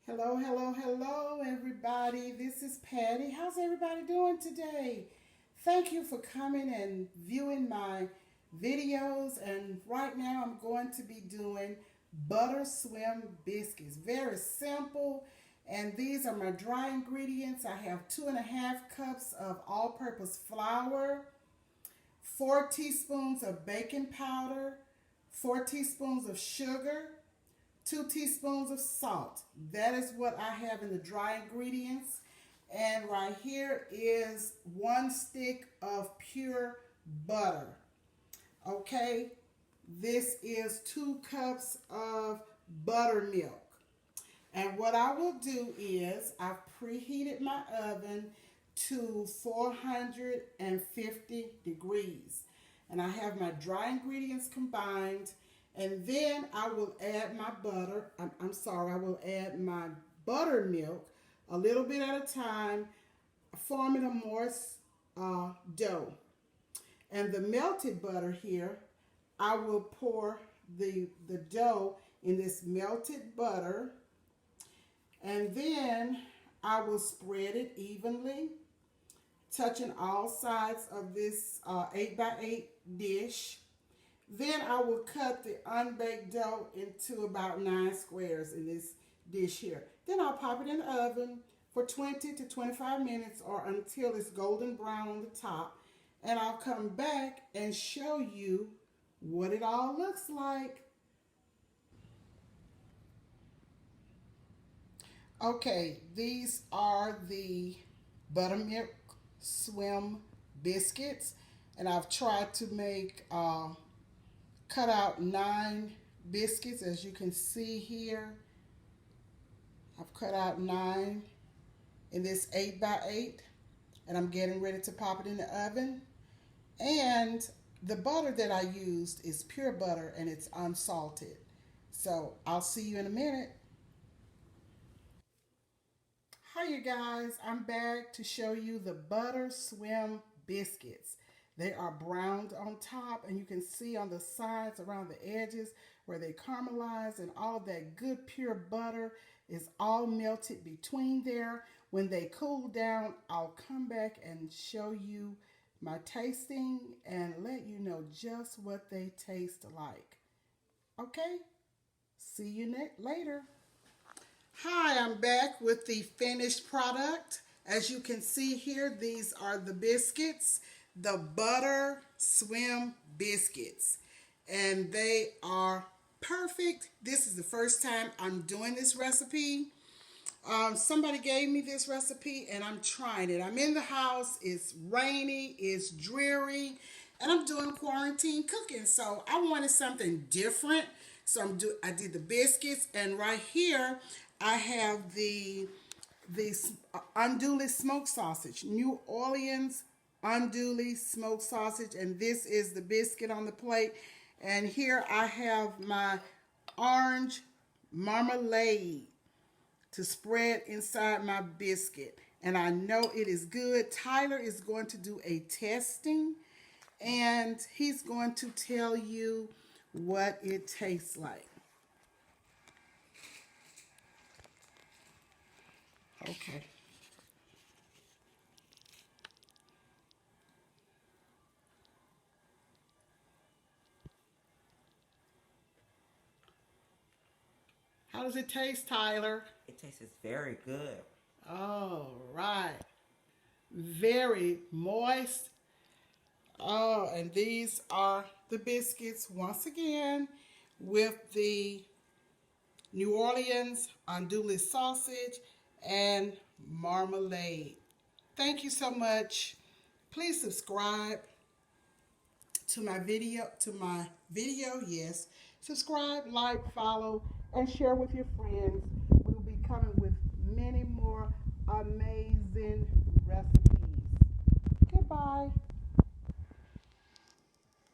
Hello, hello, hello, everybody. This is Patty. How's everybody doing today? Thank you for coming and viewing my videos. And right now, I'm going to be doing butter swim biscuits. Very simple. And these are my dry ingredients. I have 2.5 cups of all-purpose flour, 4 teaspoons of baking powder, 4 teaspoons of sugar, 2 teaspoons of salt. That is what I have in the dry ingredients. And right here is 1 stick of pure butter. Okay, this is 2 cups of buttermilk. And what I will do is I've preheated my oven to 450 degrees. And I have my dry ingredients combined. And then I will add my butter. I will add my buttermilk a little bit at a time, forming a moist dough. And the melted butter here, I will pour the dough in this melted butter. And then I will spread it evenly, touching all sides of this 8x8 dish. Then I will cut the unbaked dough into about 9 squares in this dish here. Then I'll pop it in the oven for 20 to 25 minutes or until it's golden brown on the top. And I'll come back and show you what it all looks like. Okay, these are the buttermilk swim biscuits. And I've tried to make cut out 9 biscuits, as you can see here. I've cut out 9 in this 8x8, and I'm getting ready to pop it in the oven. And the butter that I used is pure butter, and it's unsalted. So I'll see you in a minute. Hi you guys, I'm back to show you the butter swim biscuits. They are browned on top, and you can see on the sides around the edges where they caramelize, and all of that good pure butter is all melted between there. When they cool down, I'll come back and show you my tasting and let you know just what they taste like. Okay, see you later. Hi, I'm back with the finished product. As you can see here, these are the biscuits, the butter swim biscuits, and they are perfect. This is the first time I'm doing this recipe. Somebody gave me this recipe and I'm trying it. I'm in the house, it's rainy, it's dreary, and I'm doing quarantine cooking, so I wanted something different. So I did the biscuits, and right here I have the Andouille smoked sausage, New Orleans Andouille smoked sausage, and this is the biscuit on the plate. And here I have my orange marmalade to spread inside my biscuit, and I know it is good. Tyler is going to do a testing, and he's going to tell you what it tastes like. Okay. How does it taste, Tyler? It tastes very good. All right. Very moist. Oh, and these are the biscuits once again with the New Orleans andouille sausage and marmalade. Thank you so much. Please subscribe to my video, yes. Subscribe, like, follow, and share with your friends. We'll be coming with many more amazing recipes. Goodbye.